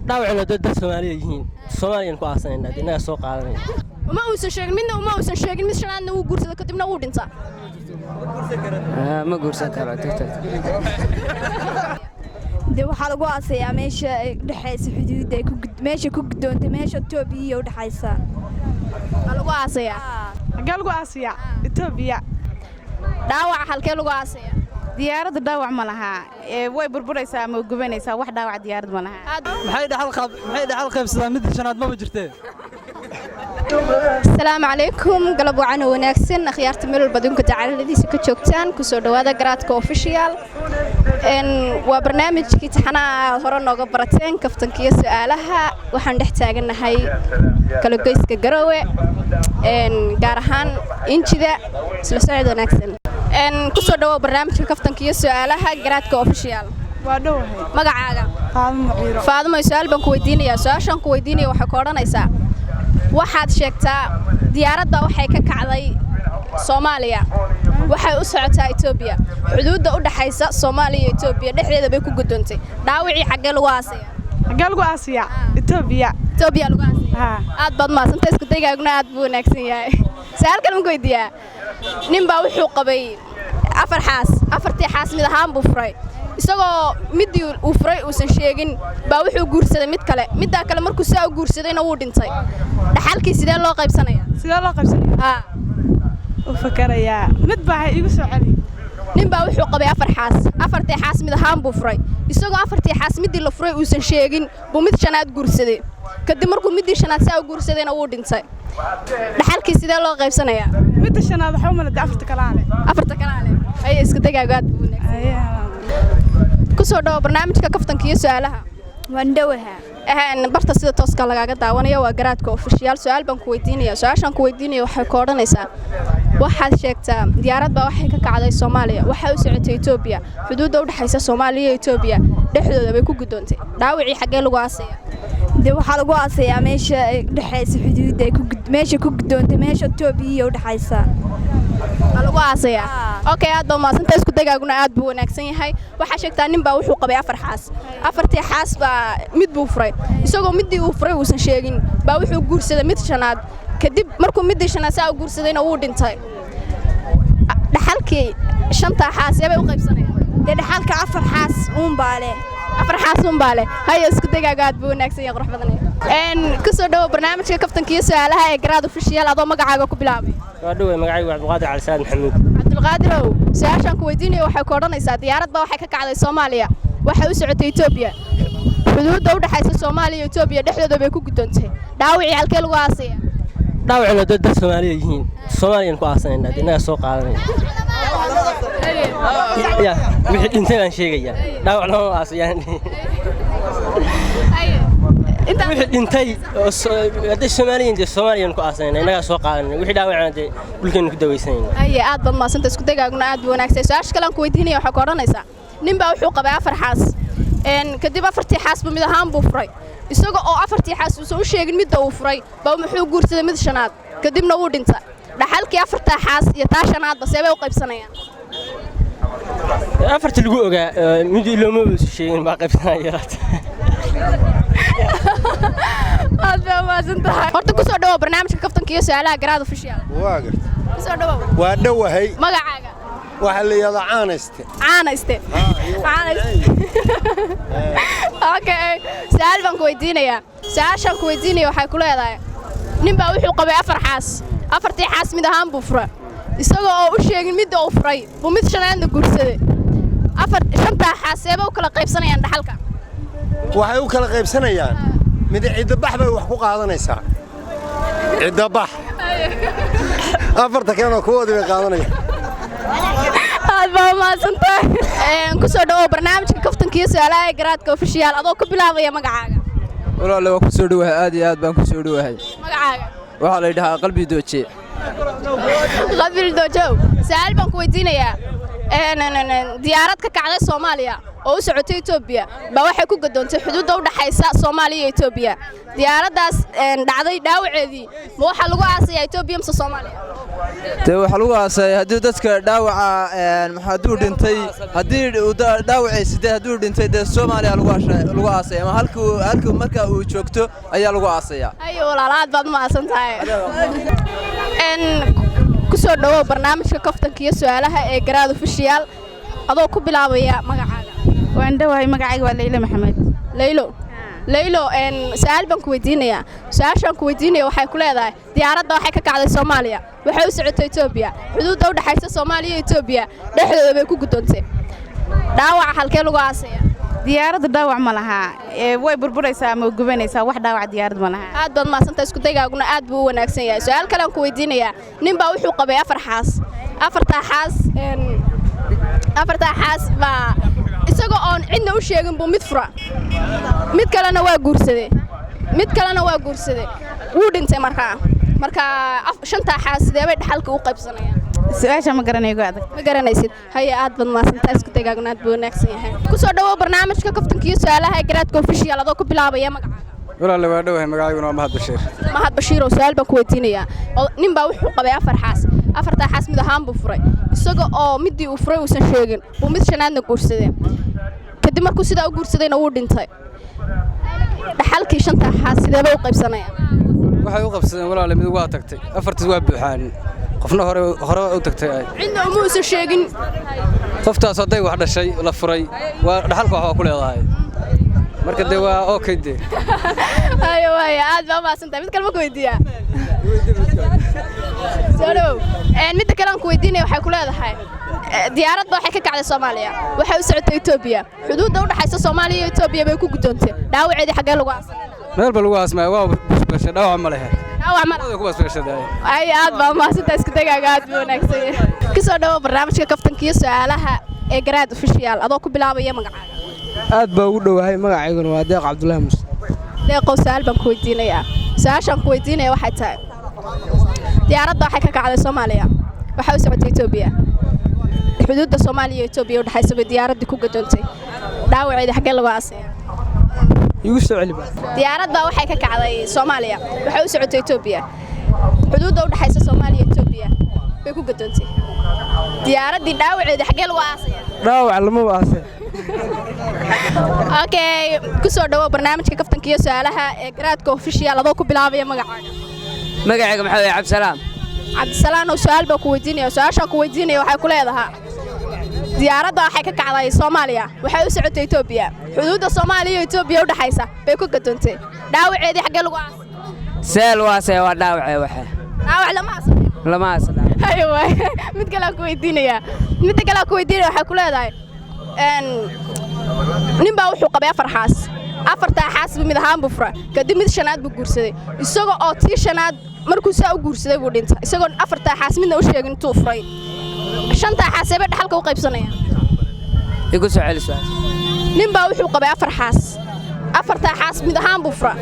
dhaawacna dad Soomaaliya yihiin Soomaaliyan ku aasanayna inaga soo qaadanay uma uusan sheegin mid shanaadna uu guursado kadibna uu dhinta ma guursan karo de waxa lagu aasayaa meesha dhaxaysa xuduudda ay meesha ku gudoontay meesha Itoobiya u dhaxaysa lagu aasayaa lagu aasayaa Itoobiya dhaawac halkee lagu aasayaa diyaaradda dhaawac ma laha way burburaysaa ama gubanaysaa wax dhaawac diyaarad ma laha maxay dhaxal qaybsadaan mid shanaad ma jirtee السلام عليكم قلب وعنا وناكسن أخيارت ميل البدونك تعالى الذي سكتشوكتان كسر دوادا قراتك أوفيشيال إن وبرنامج كيتحنا هرنا قبرتين كفتن كيس سؤالها وحنحتاجنا هاي كلوكيس كجروة إن جارهان إنش ذا سلسلة وناكسن إن كسر دوا برنامج كفتن كيس سؤالها قراتك أوفيشيال وادوه مقعاقة فاضمة فاضمة يسأل بنكويديني يا ساشان كويديني وحكورنا يسا waxaad sheegtaa diyaaradda waxay ka kacday Soomaaliya waxay u socotaa Itoobiya xuduudda u dhaxaysa Soomaaliya iyo Itoobiya dhexdeeda bay ku gudoontay dhaawacii xagee lagu aasaya Itoobiya lagu aasaya aad baad maasantay isku daygaaguna aad buu wanaagsan yahay su'aal kale ma weydiiyaa nin baa wuxuu qabay afartii xaas mid ahaan buu furay isagoo midii uu furay uusan sheegin baa wuxuu guursaday mid kale midda kale markuu saa u guursadayna wuu dhintay dhaxalkii sidee loo qaybsanayaa u fakarayaa mid baa igu soo celi nin baa wuxuu qabay afartii xaas mid ahaan buu furay isagoo afartii xaas midii la furay uusan sheegin buu mid shanaad guursaday kadib markuu midii shanaad saa u guursadayna wuu dhintay dhaxalkii sidee loo qaybsanayaa midda shanaad waxa u malada afarta kalaale ay isku dagaagaad buu kusoo dhaw barnaamijka kaftanka iyo su'aalaha wandhawaha barta sida tooska lagaaga daawanaya waa garaadka official su'aal baan ku weydiinaya su'aashan ku weydiinaya waxay ka odhanaysaa waxaad sheegtaa diyaarad baa waxay ka kacday Soomaaliya waxay u socotay Itoobiya xuduudda u dhaxaysa Soomaaliya iyo Itoobiya dhexdooda bay ku gudoontay dhaawacii xagee lagu aasaya de waxa lagu aasayaa meesha dhaxaysa xuduudda ay meesha ku gudoontay meesha Itoobiya u dhaxaysa lagu aasaya okay aad baa maasanta isku dagaaguna aad buu wanaagsan yahay waxa sheegtaa nin baa wuxuu qabay afartii xaas baa mid buu furay isagoo midii uu furay uusan sheegin baa wuxuu guursaday mid shanaad kadib markuu midii shanaad saa u guursadayna wuu dhintay dhaxalkii shanta xaas ee bay u qaybsanayaan de dhaxalka afar xaas baale hayo isku dagaaga aad buu wanaagsan yahay qurux badan kusoo dhawo barnaamijka kaftanka iyo su'aalaha ee garaad official adoo magacaaga ku bilaabay waa dhaw magacaygu Cabdulqaadir Cali Saad Maxamuud Cabdulqaadirow su'aashan ku weydiinaya waxay ka odhanaysaa diyaarad baa waxay ka kacday Soomaaliya waxay u socotay Itoobiya xuduudda u dhaxaysa Soomaaliya iyo Itoobiya dhexdooda bay ku gudoontay dhaawacii halkee lagu aasaya dhaawacna dad Soomaaliya yihiin Soomaaliyan ku aasanayna inaga soo qaadanay ya wixii dhintay baan sheegaya dhaawacna ma aasayaan wixii dhintay hadda Soomaaliyan ku aasanayna inaga soo qaadanay wixii dhaawacna dhulkeena ku dawaysanayna aad baad maasanta isku dagaaguna aad buu wanaagsan su'aasha kale aan ku weydiinaya waxa ka odhanaysaa nin baa wuxuu qabay afar xaas kadib afartii xaas buu mid ahaan buu furay isagoo oo afartii xaas uusan u sheegin midda uu furay baa wuxuu guursaday mid shanaad kadibna wuu dhintay dhaxalkii afarta xaas iyo taa shanaad bas ay u qaybsanayaan afartii lagu ogaa midii looma sheegin baa qaybsanaya aad baa maasantahay horta ku soo dhawo barnaamijka kaftanka iyo su'aalaha garaad official kusoo dhawo waa dhawahay magacaaga waxa la yiraahdaa caanayste okay su'aal baan ku weydiinayaa su'aashan ku weydiinaya waxay ku leedahay nin baa wuxuu qabay afartii xaas mid ahaan buu furay isagoo oo u sheegin midda uu furay buu mid shanaadna guursaday shanta xaas ee u kala qaybsanayaan dhaxalka waxay u kala qaybsanayaan mid ciidabax bay wax ku qaadanaysaa ciidabax afarta kale kuwoodii bay qaadanayaan aad baa maasantahay ku soo dhawo barnaamijka kaftanka iyo su'aalaha ee garaadka official adoo ku bilaabaya magacaaga walaal waa ku soo dhawahay aad iyo aad baan ku soo dhawahay magacaaga waxa la yiraahdaa qalbi dooje su'aal baan ku weydiinayaa diyaarad ka kacday Soomaaliya oo u socotay Itoobiya baa waxay ku gadoontay xuduudda u dhaxaysa Soomaaliya iyo Itoobiya diyaaradaas dhacday dhaawaceedii ma waxa lagu aasay Itoobiya mise Soomaaliya waxa lagu aasay haddii dadka dhaawaca haduu dhintay haddii dhaawacaysidee hadduu dhintay dee Soomaaliya lagu aasay ama halkuu marka uu joogto ayaa lagu aasaya ayo walaalaad baad ma aasan tahay ku soo dhawo barnaamijka kaftanka iyo su'aalaha ee Garaad Official adoo ku bilaabaya magacaaga waan dhawahay magacayga waa Layla Maxamed Laylo su'aal baan ku weydiinayaa su'aashan ku weydiinaya waxay ku leedahay diyaaradda waxay ka kacday Soomaaliya waxay u socotay Itoobiya xuduudda u dhaxaysa Soomaaliya iyo Itoobiya dhexdooda bay ku gudoontay dhaawac halkee lagu aasaya diyaaradda dhaawac ma laha way burburaysaa ama gubanaysaa wax dhaawac diyaarad ma laha aad baad maasanta isku daygaaguna aad buu wanaagsan yahay su'aal kale aan ku weydiinayaa nin baa wuxuu qabay afarta xaas baa isagoo oon cidna u sheegin buu mid fura mid kalena waa guursaday wuu dhintay markaa shanta xaas sidee bay dhaxalka u qaybsanayaan su'aasha ma garanayo adag ma garanaysid haya aad baad maasanta isku daygaaguna aad buu wanaagsan yahay ku soo dhawo barnaamijka kaftanka iyo su'aalaha Garaadka Official adoo ku bilaabaya magacaaga walaal waa dhawahay magacaygu waa Mahad Bashiir oo su'aal baan ku weydiinayaa nin baa wuxuu qabay afarta xaas mid ahaan buu furay isagoo oo midii uu furay uusan sheegin uu mid shanaadna guursaday kadib markuu sidaa u guursadayna wuu dhintay dhaxalkii shanta xaas sidee bay u qaybsanayaan waxay u qabsadeen walaal mid waa tagtay afartii waa buuxaan qofna hore u tagtay cidna uma uusan sheegin qoftaas haday wax dhashay la furay waa dhaxalka waxa ku leedahay marka de waa okay de ayo aad baa maasantahay mid kale ma ku weydiiyaa mid kale aan ku weydiinay waxay ku leedahay diyaaradda waxay ka kacday Soomaaliya waxay u socotay Itoobiya xuduudda u dhaxaysa Soomaaliya iyo Itoobiya bay ku gudoontay dhaawaceedii xagee lagu aasay meel baa lagu aasmay waa busbashay dhaawac ma lehe ku basbashaday ay aad baa maasantahay isku dagaaga aad buu wanaagsan yahay ku soo dhawo barnaamijka kaftanka iyo su'aalaha ee Garaad Official adoo ku bilaabaya magacaaga aad baa ugu dhawahay magacayguna waa Deeq Cabdullaahi Muuse deeqo su'aal baan ku weydiinayaa su'aashan ku weydiinaya waxay tahay diyaaradda waxay ka kacday Soomaaliya waxay u socotay Itoobiya xuduudda Soomaaliya iyo Itoobiya u dhaxaysa bay diyaaradda ku gadoontay dhaawaceedii xagee lagu aasay igu soo celi baa diyaaradda waxay ka kacday Soomaaliya waxay u socotay Itoobiya xuduudda u dhaxaysa Soomaaliya iyo Itoobiya bay ku gadoontay diyaaradii dhaawaceedii xagee lagu aasay dhaawac lama aasay okay ku soo dhawo barnaamijka kaftanka iyo su'aalaha ee Garaadka Official adoo ku bilaabaya magacaaga maxaa weeye Cabdisalaam oo su'aal baa ku weydiinaya su'aasha ku weydiinaya waxay ku leedahay diyaaradda waxay ka kacday Soomaaliya waxay u socotay Itoobiya xuduudda Soomaaliya iyo Itoobiya u dhaxaysa bay ku gadoontay dhaawaceedii xagee lagu aasay seel waasay waa dhaawacay waxa dhaawac lama aasay ayo mid kale ku weydiinaya waxay ku leedahay nin baa wuxuu qabay afarta xaas mid ahaan buu furay kadib mid shanaad buu guursaday isagoo oo tii shanaad markuu saa u guursaday buu dhintay isagoo afarta xaas midna u sheegin intuu furay shanta xaas ee dhaxalka u qaybsanayaan igu soo celi su'aal nin baa wuxuu qabay afarta xaas mid ahaan buu furay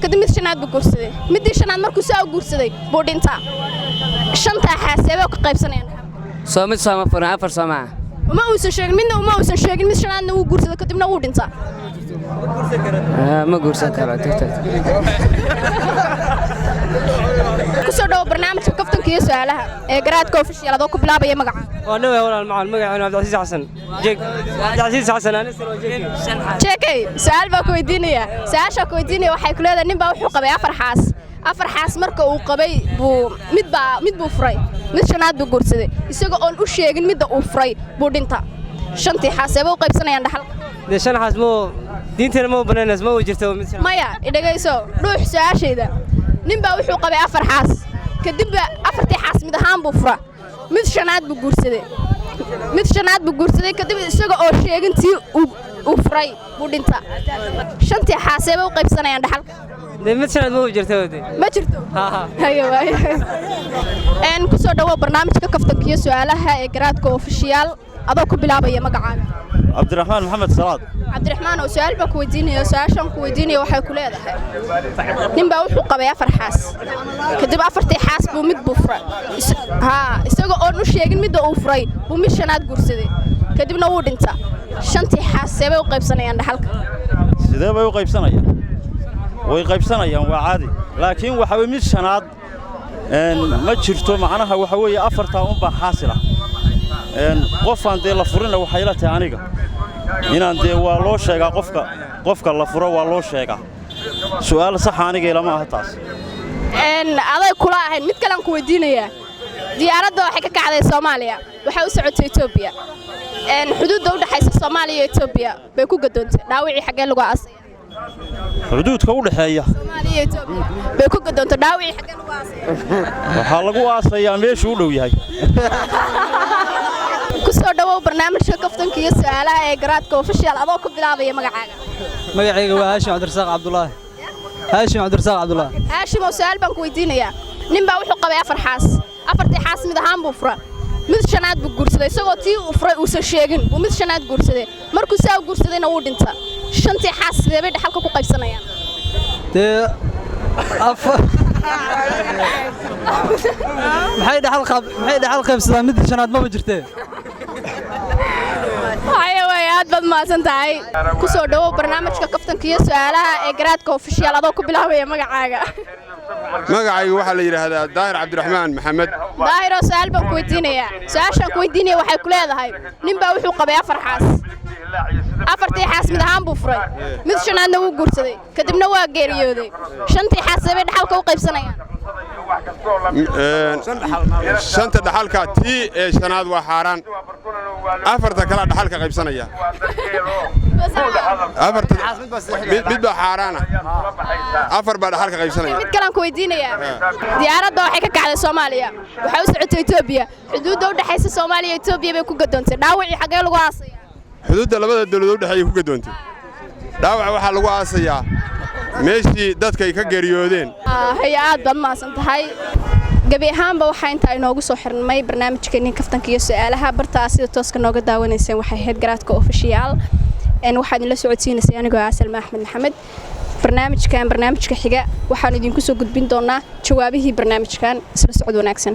kadib mid shanaad buu guursaday midii shanaad markuu saa u guursaday buu dhintay shanta xaas ee ka qaybsanayaan soo mid sama furan afar sama uma uusan sheegin mid shanaadna uu guursaday kadibna uu dhintay ma guursan karo ku soo dhawo barnaamijka kaftanka iyo su'aalaha ee Garaadka Official adoo ku bilaabaya magacaaga waa dhawahay walaal magacaygu Cabdicasiis Xasan jeekay su'aal baa ku weydiinaya su'aasha ku weydiinaya waxay ku leedahay nin baa wuxuu qabay afar xaas marka uu qabay buu mid buu furay mid shanaad buu guursaday isagoo oon u sheegin midda uu furay buu dhintay shantii xaas ee u qaybsanayaan dhaxalka de shan xaas diinteena ma banaanas ma jirto mid maya idhagayso dhuux su'aashayda nin baa wuxuu qabay afar xaas kadib afartii xaas mid ahaan buu furay mid shanaad buu guursaday kadib isagoo oo sheegin tii uu furay buu dhintay shantii xaas ee u qaybsanayaan dhaxalka de mid shanaad ma jirto ma jirto hayo ku soo dhawo barnaamijka kaftanka iyo su'aalaha ee Garaadka Official adoo ku bilaabaya magacaaga Cabdiraxmaan Maxamed Salaad Cabdiraxmaan oo su'aal baa ku weydiinaya su'aashan ku weydiinaya waxay ku leedahay nin baa wuxuu qabay afar xaas kadib afartii xaas buu mid buu furay isagoo oo u sheegin midda uu furay buu mid shanaad guursaday kadibna wuu dhintaa shantii xaas seebay u qaybsanayaan dhaxalka sidee bay u qaybsanayaan way qaybsanayaan waa caadi laakiin waxa weeye mid shanaad ma jirto macnaha waxa weeye afartaa unbaa xaasil ah qofaan dee la furina waxay la tahay aniga inaan dee waa loo sheegaa qofka la furo waa loo sheegaa su'aal sax aniga ilama aha taas aday kula ahayn mid kale aan ku weydiinayaa diyaaradda waxay ka kacday Soomaaliya waxay u socotay Itoobiya xuduudda u dhaxaysa Soomaaliya iyo Itoobiya bay ku gadoontay dhaawicii xagee lagu aasay xuduudka u dhaxeeya Soomaaliya iyo Itoobiya bay ku gadoontay dhaawicii xagee lagu aasay waxa lagu aasayaa meesha u dhow yahay ku soo dhawow barnaamijka kaftanka iyo su'aalaha ee garaadka official adoo ku bilaabaya magacaaga magacayga waa Haashim Cabdirasaaq Cabdullaahi Haashim Cabdirasaaq Cabdullaahi Haashim oo su'aal baan ku weydiinayaa ninbaa wuxuu qabay afar xaas afartii xaas mid ahaan buu furay mid shanaad buu guursaday isagoo tii uu furay uusan sheegin buu mid shanaad guursaday markuu saa u guursadayna wuu dhintaa shantii xaas sidee bay dhaxalka ku qaybsanayaan dee maxay dhaxal qaybsadaan mid shanaad maba jirtee aad baad mahadsan tahay ku soo dhawow barnaamijka kaftanka iyo su'aalaha ee garaadka official adoo ku bilaabaya magacaaga magacaygu waxaa la yiraahdaa Daahir Cabdiraxmaan Maxamed Daahir oo su'aal baan ku weydiinayaa su'aashaan ku weydiinaya waxay ku leedahay ninbaa wuxuu qabay afar xaas afartii xaas mid ahaan buu furay mid shanaadna wuu guursaday kadibna waa geeriyooday shantii xaas bay dhaxalka u qaybsanayaan shanta dhaxalka tii ee shanaad waa xaaraan afarta kala dhaxalka qaybsanaya afarta mid baa xaaraana afar baa dhaxalka qaybsanaya mid kale aan ku weydiinayaa diyaaradda waxay ka kacday Soomaaliya waxay u socotay Itoobiya xuduudda u dhaxaysa Soomaaliya iyo Itoobiya bay ku gadoontay dhaawacii xagee lagu aasay xuduudda labada dawladood u dhaxayay ku gadoontay dhaawac waxa lagu aasayaa meeshii dadka ay ka geeriyoodeen aad baad mahadsan tahay gabi ahaanba waxaa inta inoogu soo xirnay barnaamijkeennii kaftanka iyo su'aalaha bartaas sida tooska nooga daawanayseen waxay ahayd garaadka official waxaad la socodsiinaysay anigoo Salma Axmed Maxamed barnaamijka xiga waxaan idinku soo gudbin doonaa jawaabihii barnaamijkan isla socod wanaagsan